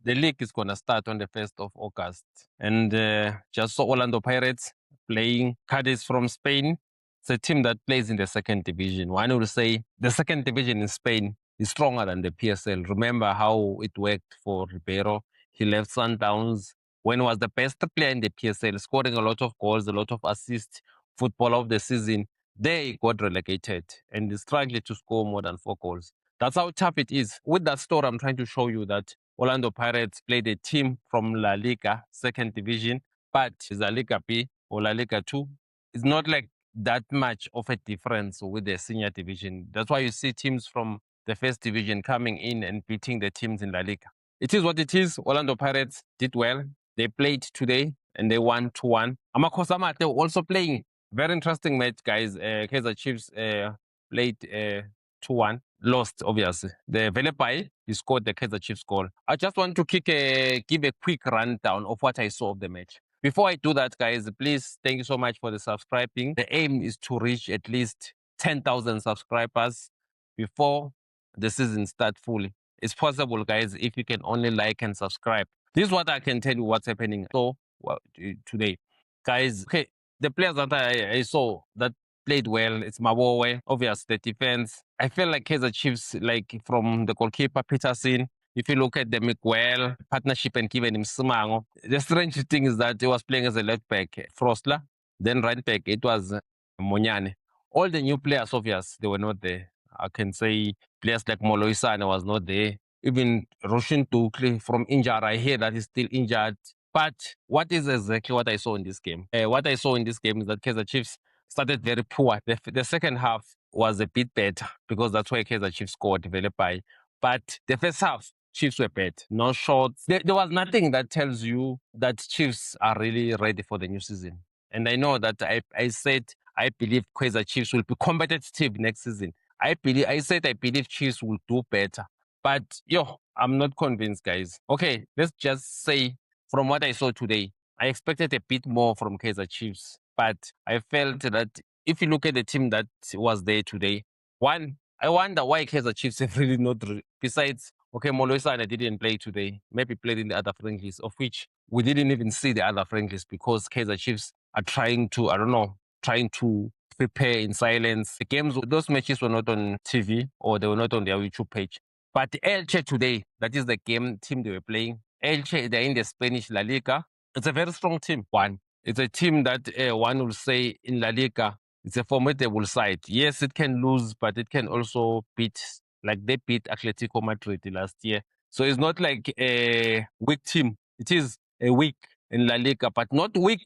the league is going to start on the 1st of August. And just saw Orlando Pirates playing Cadiz from Spain. It's a team that plays in the second division. One will say the second division in Spain is stronger than the PSL. Remember how it worked for Ribeiro. He left Sundowns when he was the best player in the PSL, scoring a lot of goals, a lot of assists, footballer of the season. There he got relegated and is struggling to score more than 4 goals. That's how tough it is. With that story, I'm trying to show you that Orlando Pirates played a team from La Liga, second division, but La Liga B or La Liga 2 is not like that much of a difference with the senior division. That's why you see teams from the first division coming in and beating the teams in La Liga. It is what it is. Orlando Pirates did well. They played today and they won 2-1. Amakhosi Amahle also playing. Very interesting match, guys. Kaizer Chiefs played 2-1. Lost, obviously. The Velepai, he scored the Kaizer Chiefs goal. I just want to give a quick rundown of what I saw of the match. Before I do that, guys, please, thank you so much for the subscribing. The aim is to reach at least 10,000 subscribers before the season starts fully. It's possible, guys, if you can only like and subscribe. This is what I can tell you what's happening today. Guys, okay, the players that I saw that played well, it's Mabowe, obvious, the defense. I feel like Kaizer Chiefs, like from the goalkeeper, Peterson, if you look at the Miguel partnership and given him Simango, the strange thing is that he was playing as a left back, Frostler, then right back, it was Monyane. All the new players, obvious, they were not there. I can say players like Moloisane was not there. Even Roshin Tukli from injured, I hear that he's still injured. But what is exactly what I saw in this game? What I saw in this game is that Kaizer Chiefs started very poor. The second half was a bit better because that's why Kaizer Chiefs scored, developed by. But the first half, Chiefs were bad. No shots. There was nothing that tells you that Chiefs are really ready for the new season. And I know that I said I believe Kaizer Chiefs will be competitive next season. I believe Chiefs will do better. But I'm not convinced, guys. Okay, let's just say from what I saw today, I expected a bit more from Kaizer Chiefs. But I felt that if you look at the team that was there today, one, I wonder why Kaizer Chiefs have really not, besides, okay, Moloisane didn't play today, maybe played in the other friendlies, of which we didn't even see the other friendlies because Kaizer Chiefs are trying to prepare in silence. The games, those matches were not on TV or they were not on their YouTube page. But Elche today, that is the game team they were playing. Elche, they're in the Spanish La Liga. It's a very strong team. One, it's a team that one will say in La Liga, it's a formidable side. Yes, it can lose, but it can also beat, like they beat Atletico Madrid last year. So it's not like a weak team. It is a weak in La Liga, but not weak.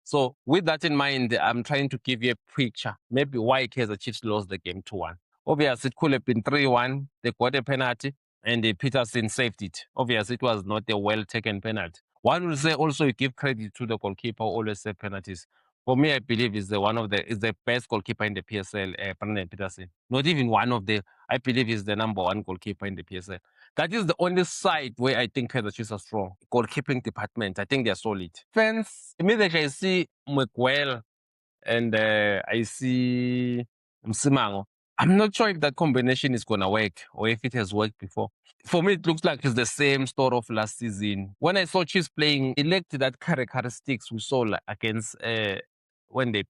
So with that in mind, I'm trying to give you a picture. Maybe why Kaizer Chiefs lost the game 2-1. Obviously, it could have been 3-1. They got a penalty and Peterson saved it. Obviously, it was not a well-taken penalty. One will say also you give credit to the goalkeeper who always save penalties. For me, I believe is the best goalkeeper in the PSL, Brandon Peterson. Not even one of the, I believe is the number one goalkeeper in the PSL. That is the only side where I think Kaizer Chiefs are strong. Goalkeeping department, I think they're solid. Fans, immediately I see Miguel and I see Msimango. I'm not sure if that combination is going to work or if it has worked before. For me, it looks like it's the same story of last season. When I saw Chiefs playing, it lacked that characteristics we saw against when they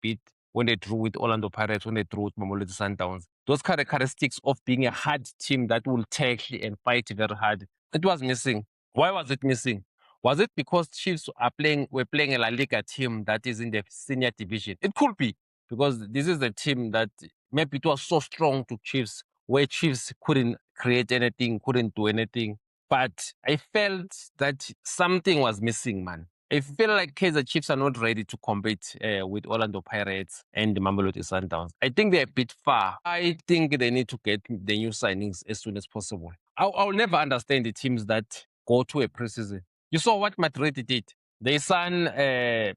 drew with Orlando Pirates, when they drew with Mamelodi Sundowns. Those characteristics of being a hard team that will tackle and fight very hard, it was missing. Why was it missing? Was it because Chiefs were playing a La Liga team that is in the senior division? It could be, because this is a team that maybe it was so strong to Chiefs, where Chiefs couldn't create anything, couldn't do anything. But I felt that something was missing, man. I feel like Kaizer Chiefs are not ready to compete with Orlando Pirates and the Mamelodi Sundowns. I think they're a bit far. I think they need to get the new signings as soon as possible. I'll never understand the teams that go to a preseason. You saw what Madrid did. They signed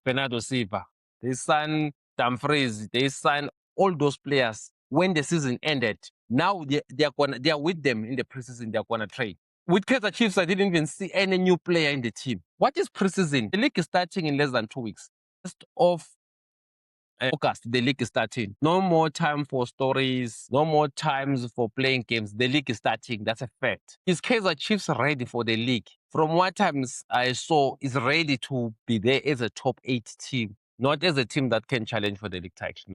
Bernardo Silva. They signed Dumfries. They signed all those players when the season ended. Now they are with them in the preseason. They're gonna trade. With Kaizer Chiefs, I didn't even see any new player in the team. What is preseason? The league is starting in less than 2 weeks. First of August, the league is starting. No more time for stories, no more times for playing games. The league is starting. That's a fact. Is Kaizer Chiefs ready for the league? From what times I saw, is ready to be there as a top 8 team, not as a team that can challenge for the league title.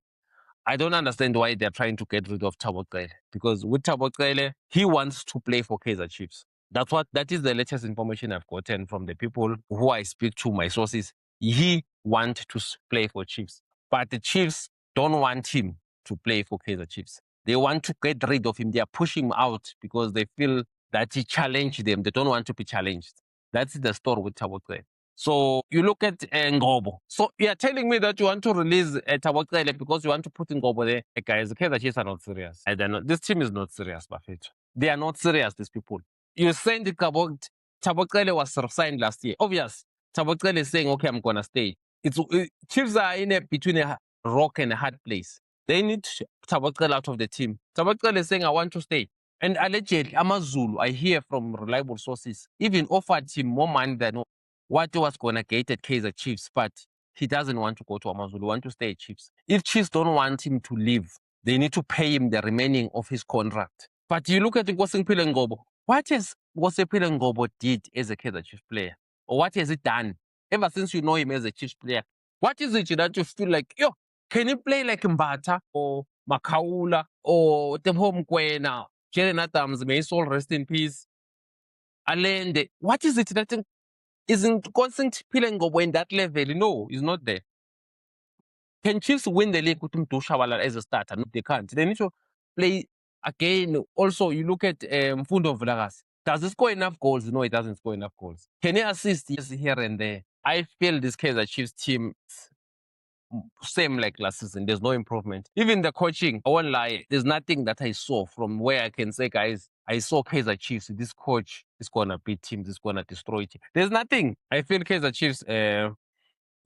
I don't understand why they're trying to get rid of Thabo Cele, because with Thabo Cele, he wants to play for Kaizer Chiefs. That is the latest information I've gotten from the people who I speak to, my sources. He wants to play for Chiefs, but the Chiefs don't want him to play for Kaizer Chiefs. They want to get rid of him. They are pushing him out because they feel that he challenged them. They don't want to be challenged. That's the story with Thabo Cele. So you look at Ngobo. So you are telling me that you want to release Thabo Cele because you want to put Ngobo there. Guys, the Kaizer Chiefs are not serious. I don't know. This team is not serious, Buffett. They are not serious, these people. You signed Thabo Cele was signed last year. Obvious. Thabo Cele is saying, okay, I'm going to stay. Chiefs are between a rock and a hard place. They need Thabo Cele out of the team. Thabo Cele is saying, I want to stay. And allegedly, Amazulu, I hear from reliable sources, even offered him more money than what was going to get at Kaizer Chiefs, but he doesn't want to go to Amazulu, he wants to stay at Chiefs. If Chiefs don't want him to leave, they need to pay him the remaining of his contract. But you look at Nkosiphile Ngobo. What has Nkosiphile Ngobo did as a Kaizer Chiefs player? Or what has he done ever since you know him as a Chiefs player? What is it that you feel like, yo, can he play like Mbata or Makaula or Teboho Mokoena, Jalen Adams, may his soul rest in peace, Allende? What is it that isn't Nkosiphile Ngobo in that level? No, he's not there. Can Chiefs win the league with Mdu Shabalala as a starter? No, they can't. They need to play again. Also, you look at Mfundo Vilakazi. Does he score enough goals? No, he doesn't score enough goals. Can he assist? Yes, here and there. I feel this Kaizer Chiefs team same like last season. There's no improvement. Even the coaching, I won't lie, there's nothing that I saw from where I can say, guys, I saw Kaizer Chiefs. This coach is gonna beat teams. Is gonna destroy teams. There's nothing. I feel Kaizer Chiefs.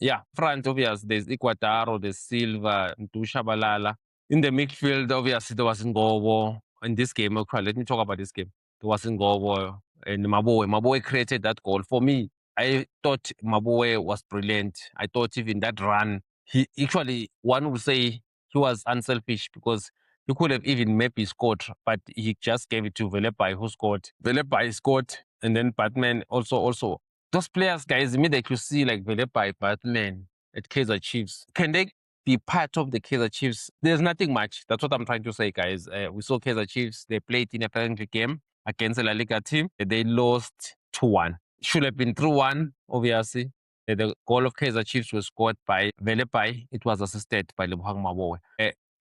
Yeah, front obvious. There's Equataro, there's Silva, Mdu Shabalala. In the midfield, obviously there was Ngobo. In this game, okay, let me talk about this game. There was Ngobo and Maboe. Maboe created that goal for me. I thought Maboe was brilliant. I thought even that run, he actually, one would say he was unselfish because he could have even maybe scored, but he just gave it to Velepai who scored. Velepai scored, and then Batman also. Those players, guys, immediately you see like Velepai, Batman at Kaizer Chiefs. Can they be part of the Kaizer Chiefs? There's nothing much. That's what I'm trying to say, guys. We saw Kaizer Chiefs. They played in a friendly game against a La Liga team. They lost 2-1. Should have been 3-1, obviously. The goal of Kaizer Chiefs was scored by Velepai. It was assisted by Lebohang Maboe.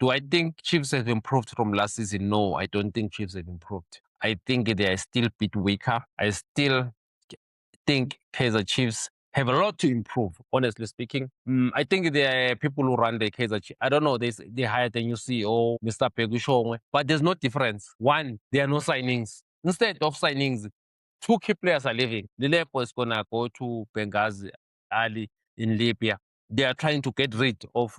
Do I think Chiefs have improved from last season? No, I don't think Chiefs have improved. I think they are still a bit weaker. I still think Kaizer Chiefs have a lot to improve, honestly speaking. I think there are people who run the Kaizer Chiefs. I don't know, they hired a new CEO, Mr. Pegushongwe, but there's no difference. One, there are no signings. Instead of signings, 2 key players are leaving. Lelepo is going to go to Benghazi, Ali in Libya. They are trying to get rid of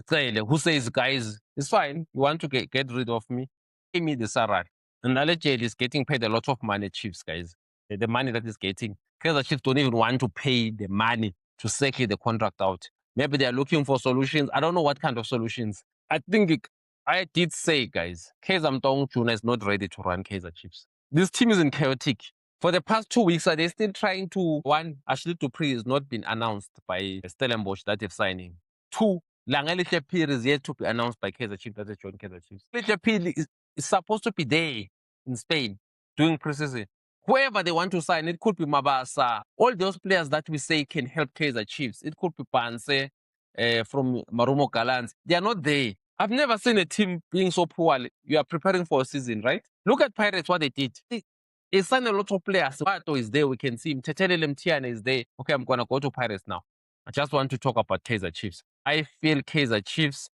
Cele, who says, guys, it's fine. You want to get rid of me? Pay me the salary. And allegedly is getting paid a lot of money, Chiefs, guys. The money that is getting. Kaizer Chiefs don't even want to pay the money to settle the contract out. Maybe they are looking for solutions. I don't know what kind of solutions. I think I did say, guys, Kaizer Mtong Juna is not ready to run Kaizer Chiefs. This team is in chaotic. For the past 2 weeks, are they still trying to, one, Ashley Dupree has not been announced by Stellenbosch that they're signing. 2, Langelihle Phiri is yet to be announced by Kaizer Chiefs that they joined Kaizer Chiefs. Lihle Phiri is supposed to be there in Spain doing preseason. Whoever they want to sign, it could be Mabasa. All those players that we say can help Kaizer Chiefs. It could be Panse from Marumo Gallants. They are not there. I've never seen a team being so poor. You are preparing for a season, right? Look at Pirates, what they did. They signed a lot of players. Pato is there, we can see him. Tetelele Mtiana is there. Okay, I'm going to go to Pirates now. I just want to talk about Kaizer Chiefs. I feel Kaizer Chiefs,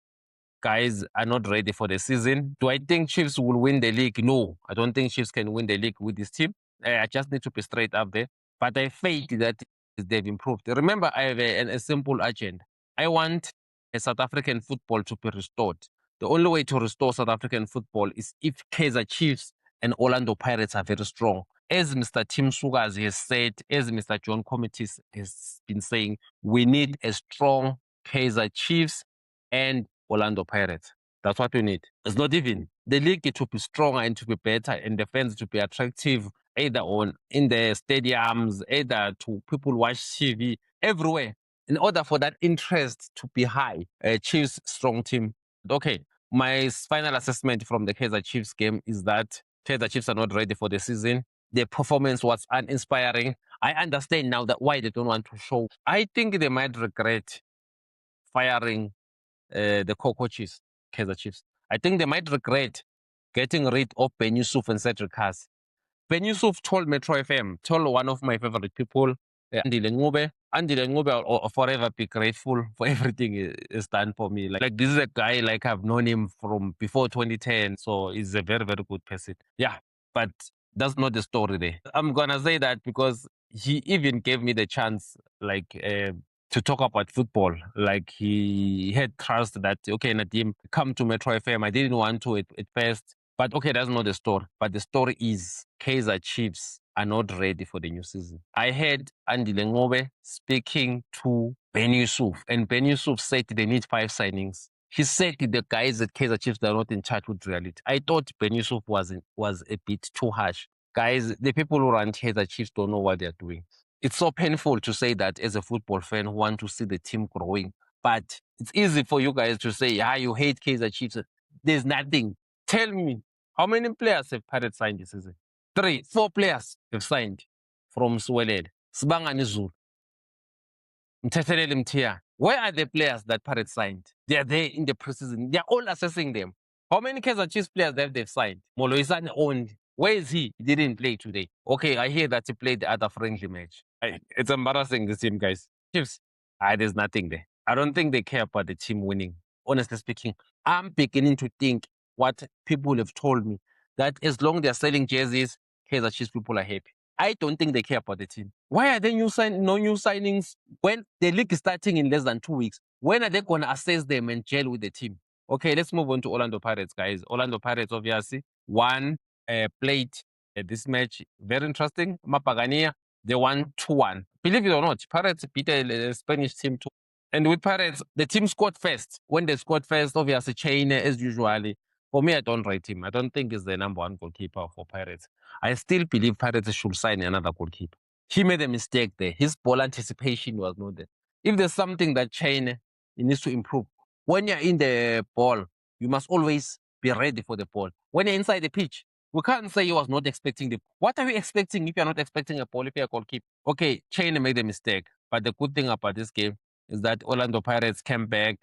guys, are not ready for the season. Do I think Chiefs will win the league? No, I don't think Chiefs can win the league with this team. I just need to be straight up there. But I faith that they've improved. Remember, I have a simple agenda. I want a South African football to be restored. The only way to restore South African football is if Kaizer Chiefs and Orlando Pirates are very strong. As Mr. Tim Sugas has said, as Mr. John Committees has been saying, we need a strong Kaizer Chiefs and Orlando Pirates. That's what we need. It's not even the league to be stronger and to be better and the fans to be attractive, either on in the stadiums, either to people watch TV everywhere. In order for that interest to be high, Chiefs strong team. Okay, my final assessment from the Kaizer Chiefs game is that Kaizer Chiefs are not ready for the season. Their performance was uninspiring. I understand now that why they don't want to show. I think they might regret firing the co-coaches, Kaizer Chiefs. I think they might regret getting rid of Ben Yusuf and Cedric Haas. Ben Yusuf told Metro FM, told one of my favorite people, Andile Ngube. Andile Ngube, I'll forever be grateful for everything he's done for me. Like this is a guy like I've known him from before 2010, so he's a very, very good person. Yeah, but that's not the story there. I'm gonna say that because he even gave me the chance, like to talk about football. Like he had trust that okay, Nadim, come to Metro FM. I didn't want to at first, but okay, that's not the story. But the story is Kaizer Chiefs are not ready for the new season. I heard Andile Ngobe speaking to Ben Yusuf, and Ben Yusuf said they need 5 signings. He said the guys at Kaizer Chiefs are not in touch with reality. I thought Ben Yusuf was a bit too harsh. Guys, the people who run Kaizer Chiefs don't know what they're doing. It's so painful to say that as a football fan who want to see the team growing. But it's easy for you guys to say, you hate Kaizer Chiefs. There's nothing. Tell me, how many players have Pirates signed this season? 3, 4 players have signed from Sweled. Sibangani Zulu. Mthetheleli Mthia. Where are the players that Pirates signed? They are there in the preseason. They are all assessing them. How many Kaizer Chiefs players have they signed? Moloisane owned. Where is he? He didn't play today. Okay, I hear that he played the other friendly match. It's embarrassing, this team, guys. Chiefs, there's nothing there. I don't think they care about the team winning. Honestly speaking, I'm beginning to think what people have told me, that as long as they're selling jerseys, Kaizer Chiefs people are happy. I don't think they care about the team. Why are there no new signings when the league is starting in less than 2 weeks? When are they going to assess them and gel with the team? Okay, let's move on to Orlando Pirates, guys. Orlando Pirates, obviously, won, played this match. Very interesting. Mapagania, they won 2-1. Believe it or not, Pirates beat a Spanish team too. And with Pirates, the team scored first. When they scored first, obviously, Chain, as usually. For me, I don't rate him. I don't think he's the number 1 goalkeeper for Pirates. I still believe Pirates should sign another goalkeeper. He made a mistake there. His ball anticipation was not there. If there's something that Chain needs to improve, when you're in the ball, you must always be ready for the ball. When you're inside the pitch, we can't say he was not expecting the. What are you expecting if you're not expecting a ball if you're a goalkeeper? Okay, Chain made a mistake. But the good thing about this game is that Orlando Pirates came back.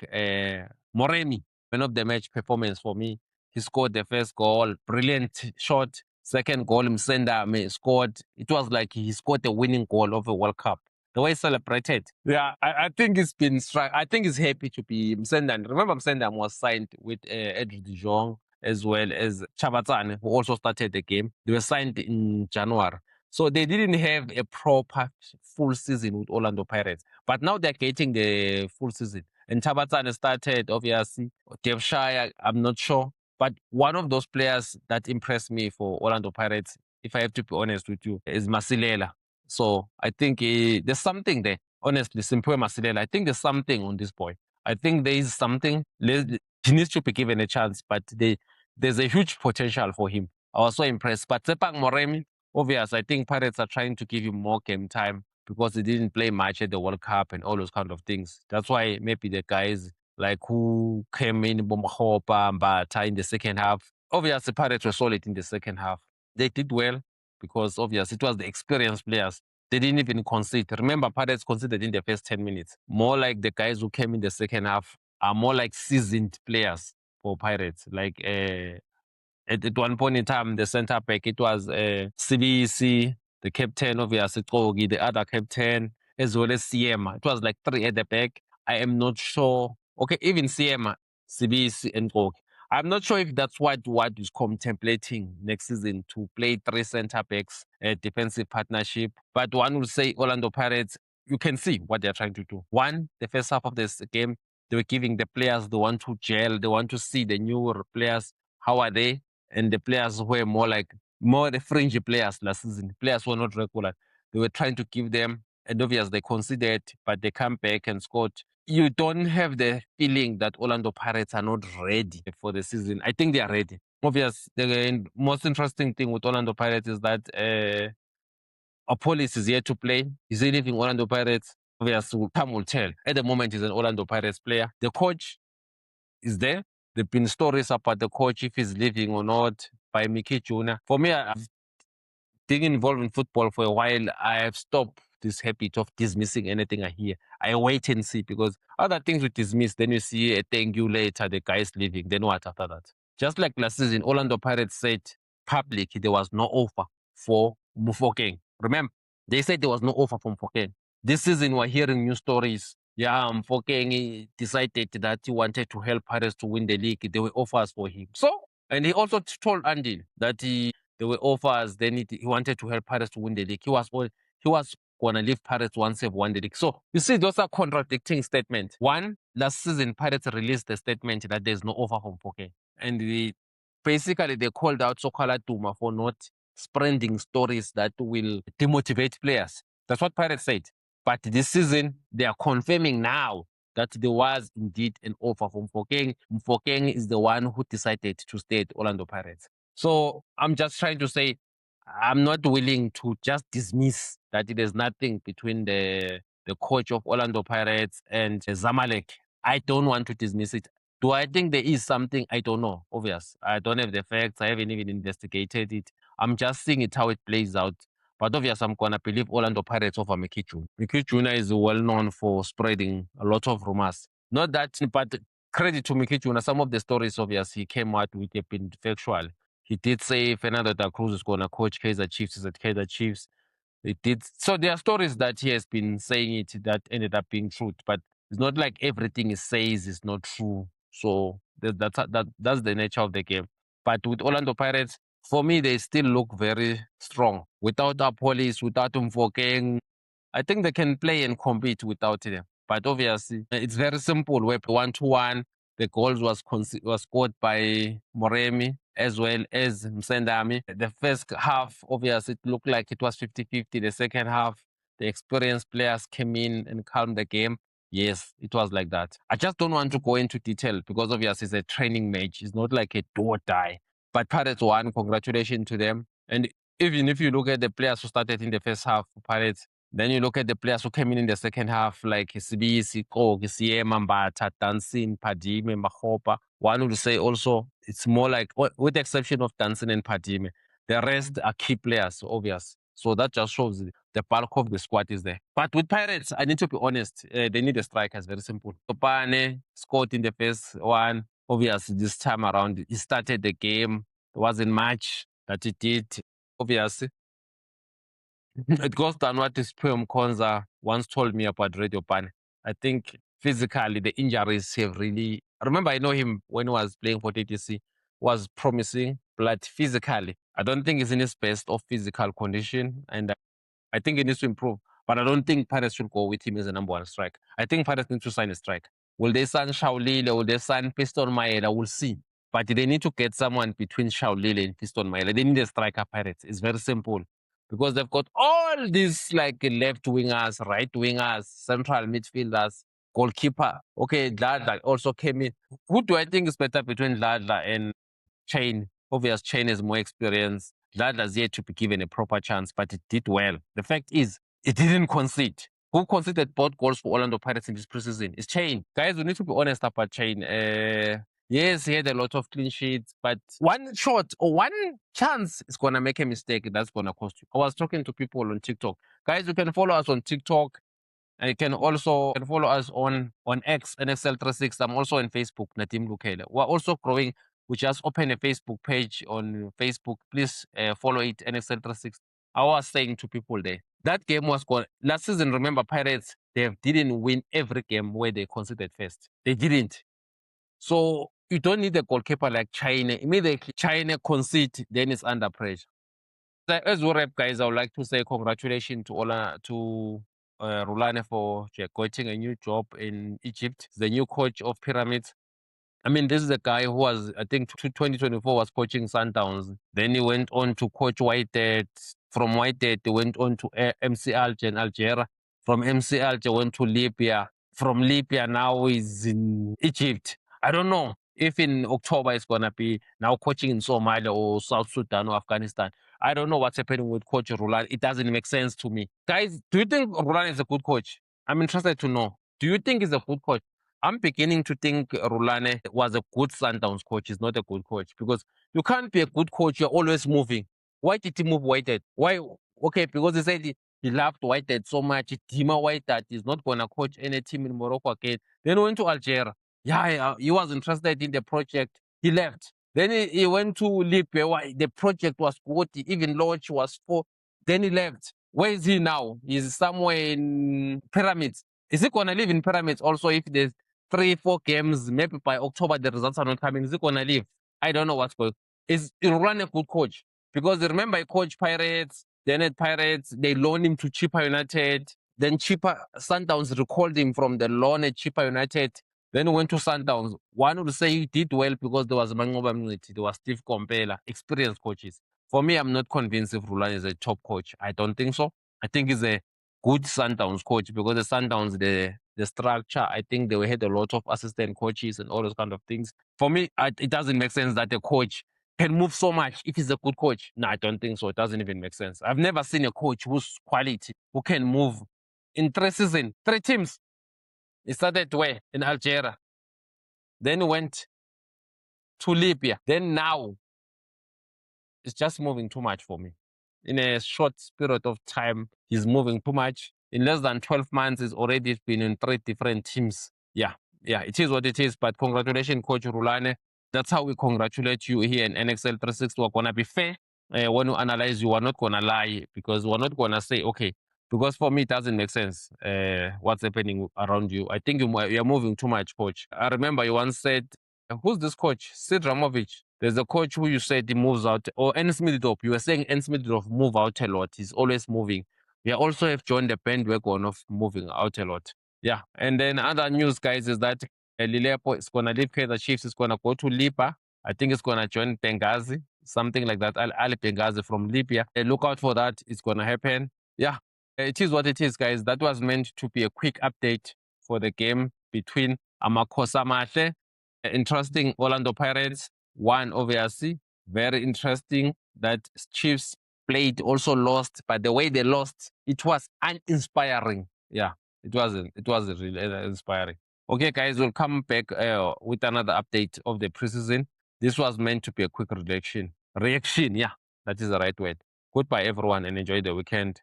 Moremi, man of the match performance for me. He scored the first goal, brilliant shot. Second goal, Msenda scored. It was like he scored the winning goal of a World Cup. The way he celebrated. Yeah, I think he's been struck. I think he's happy to be Msenda. Remember, Msenda was signed with Edric de Jong as well as Chabatsane, who also started the game. They were signed in January. So they didn't have a proper full season with Orlando Pirates. But now they're getting the full season. And Chabatsane started, obviously. Devshire, I'm not sure. But one of those players that impressed me for Orlando Pirates, if I have to be honest with you, is Masilela. So I think there's something there. Honestly, Simpwe Masilela, I think there's something on this boy. I think there is something. He needs to be given a chance, but there's a huge potential for him. I was so impressed. But Tsepang Moremi, obvious, I think Pirates are trying to give him more game time because he didn't play much at the World Cup and all those kind of things. That's why maybe the guys like who came in Bomhopa, Mbata in the second half. Obviously, Pirates were solid in the second half. They did well because obviously it was the experienced players. They didn't even concede. Remember, Pirates conceded in the first 10 minutes. More like the guys who came in the second half are more like seasoned players for Pirates. Like at one point in time, the center back, it was CBC, the captain, obviously, Kogi, the other captain, as well as CM. It was like 3 at the back. I am not sure. Okay, even CM, CBC, and Kogi. I'm not sure if that's what is contemplating next season to play 3 center backs, a defensive partnership. But one will say Orlando Pirates, you can see what they're trying to do. One, the first half of this game, they were giving the players, they want to gel, they want to see the newer players. How are they? And the players were more the fringy players last season. Players were not regular. They were trying to give them, and obviously they conceded, but they come back and scored you don't have the feeling that Orlando Pirates are not ready for the season. I think they are ready. Obvious. The most interesting thing with Orlando Pirates is that Apollos is here to play. Is he leaving Orlando Pirates? Obvious, time will tell. At the moment, he's an Orlando Pirates player. The coach is there. There have been stories about the coach, if he's leaving or not, by Mickey Jr. For me, I've been involved in football for a while. I have stopped this habit of dismissing anything I hear. I wait and see, because other things we dismiss, then you see a thank you later, the guy is leaving. Then what after that? Just like last season, Orlando Pirates said public there was no offer for Mufokeng. Remember, they said there was no offer from Mufokeng. This season, we're hearing new stories. Yeah, Mufokeng decided that he wanted to help Pirates to win the league. There were offers for him. So, and he also told Andy that there were offers. Then he wanted to help Pirates to win the league. He was going to leave Pirates once they've won the league. So you see, those are contradicting statements. One, last season, Pirates released a statement that there's no offer from Mufokeng. And basically, they called out Sokala Duma for not spreading stories that will demotivate players. That's what Pirates said. But this season, they are confirming now that there was indeed an offer from Mufokeng. Mufokeng is the one who decided to stay at Orlando Pirates. So I'm just trying to say, I'm not willing to just dismiss that there's nothing between the coach of Orlando Pirates and Zamalek. I don't want to dismiss it. Do I think there is something? I don't know. Obvious. I don't have the facts. I haven't even investigated it. I'm just seeing it how it plays out. But obviously, I'm going to believe Orlando Pirates over Mickey Jr. Mickey Jr. is well known for spreading a lot of rumors. Not that, but credit to Mickey Jr. Some of the stories, obviously, he came out with have been factual. He did say Fernando da Cruz is going to coach Kaizer Chiefs. Is at Kaizer Chiefs. It did. So there are stories that he has been saying it that ended up being truth, but it's not like everything he says is not true. So that's the nature of the game. But with Orlando Pirates, for me, they still look very strong. Without our police, without Mfokeng, I think they can play and compete without them. But obviously, it's very simple. We're 1-1. The goals was scored by Moremi as well as Msendami. The first half, obviously, it looked like it was 50-50. The second half, the experienced players came in and calmed the game. Yes, it was like that. I just don't want to go into detail because obviously it's a training match. It's not like a do or die. But Pirates won. Congratulations to them. And even if you look at the players who started in the first half for Pirates, then you look at the players who came in the second half, like Sibisi, Kog, Siema, Mbata, Tansin, Padime, Mahopa. One would say also it's more like, with the exception of Tansin and Padime, the rest are key players, obvious. So that just shows the bulk of the squad is there. But with Pirates, I need to be honest, they need a striker. It's very simple. Topane scored in the first one. Obviously, this time around, he started the game. It wasn't much that he did. Obviously, it goes down what this Pum Konza once told me about Radio Pan. I think physically the injuries have really. I remember I know him when he was playing for TTC, was promising, but physically, I don't think he's in his best of physical condition, and I think he needs to improve. But I don't think Pirates should go with him as a number one strike. I think Pirates need to sign a strike. Will they sign Shaolile? Will they sign Piston Maela? We'll see. But they need to get someone between Shaolile and Piston Maela. They need a striker, Pirates. It's very simple. Because they've got all these like left wingers, right wingers, central midfielders, goalkeeper. Okay, Dladla also came in. Who do I think is better between Dladla and Chain? Obvious Chain has more experience. Dladla's yet to be given a proper chance, but it did well. The fact is, it didn't concede. Who conceded both goals for Orlando Pirates in this preseason? It's Chain. Guys, we need to be honest about Chain. Yes, he had a lot of clean sheets, but one shot or one chance is going to make a mistake. That's going to cost you. I was talking to people on TikTok. Guys, you can follow us on TikTok. And you can also follow us on X, NXL36. I'm also on Facebook, Nadim Lukele. We're also growing. We just opened a Facebook page on Facebook. Please follow it, NXL36. I was saying to people there, that game was gone. Last season, remember, Pirates, they didn't win every game where they conceded first. They didn't. So you don't need a goalkeeper like China. Immediately, China concede, then it's under pressure. As we wrap, guys, I would like to say congratulations to Rulane for getting a new job in Egypt. The new coach of Pyramids. I mean, this is a guy who was, I think, 2024 was coaching Sundowns. Then he went on to coach Whitehead. From Whitehead, he went on to MC Alger in Algeria. From MC Alger, went to Libya. from Libya, now is in Egypt. I don't know if in October it's gonna be now coaching in Somalia or South Sudan or Afghanistan. I don't know what's happening with Coach Rulan. It doesn't make sense to me. Guys, do you think Rulan is a good coach? I'm interested to know. Do you think he's a good coach? I'm beginning to think Rulane was a good Sundowns coach. He's not a good coach because you can't be a good coach. You're always moving. Why did he move Whitehead? Why? Okay, because he said he loved Whitehead so much. Dima Whitehead is not going to coach any team in Morocco again. Then he went to Algeria. Yeah, he was interested in the project. He left. Then he went to Libya. Why? The project was good. Even Lodge was for. Then he left. Where is he now? He's somewhere in Pyramids. Is he going to live in Pyramids also if there's 3-4 games, maybe by October the results are not coming? Is he going to leave? I don't know what's going on. Is Iran a good coach? Because remember, he coached Pirates, then at Pirates, they loaned him to Chippa United. Then Chippa Sundowns recalled him from the loan at Chippa United. Then he went to Sundowns. One would say he did well because there was Mangoba Mniti, there was Steve Kompela, experienced coaches. For me, I'm not convinced if Rulan is a top coach. I don't think so. I think he's a good Sundowns coach because the Sundowns, the structure, I think they had a lot of assistant coaches and all those kind of things. For me, it doesn't make sense that a coach can move so much if he's a good coach. No, I don't think so. It doesn't even make sense. I've never seen a coach who's quality, who can move in 3 seasons, 3 teams. He started where? In Algeria. Then he went to Libya. Then now, it's just moving too much for me. In a short period of time, he's moving too much. In less than 12 months, he's already been in 3 different teams. Yeah, it is what it is. But congratulations, Coach Rulane. That's how we congratulate you here in NXL 360. We're going to be fair. When we analyze you, we're not going to lie because we're not going to say, okay, because for me, it doesn't make sense what's happening around you. I think you're moving too much, Coach. I remember you once said, who's this coach? Sid Ramovic. There's a coach who you said he moves out, or Ennis Middledorp. You were saying Ennis Middledorp move out a lot. He's always moving. We also have joined the bandwagon of moving out a lot. Yeah. And then other news, guys, is that Lilepo is going to leave Kaizer Chiefs. Is going to go to Lipa. I think it's going to join Benghazi, something like that. Ali Benghazi from Libya. Look out for that. It's going to happen. Yeah. It is what it is, guys. That was meant to be a quick update for the game between Amakhosa Mahle, interesting Orlando Pirates. One, obviously, very interesting that Chiefs played, also lost, but the way they lost, it was uninspiring. Yeah, it wasn't. It wasn't really inspiring. Okay, guys, we'll come back with another update of the preseason. This was meant to be a quick reaction. Reaction, yeah, that is the right word. Goodbye, everyone, and enjoy the weekend.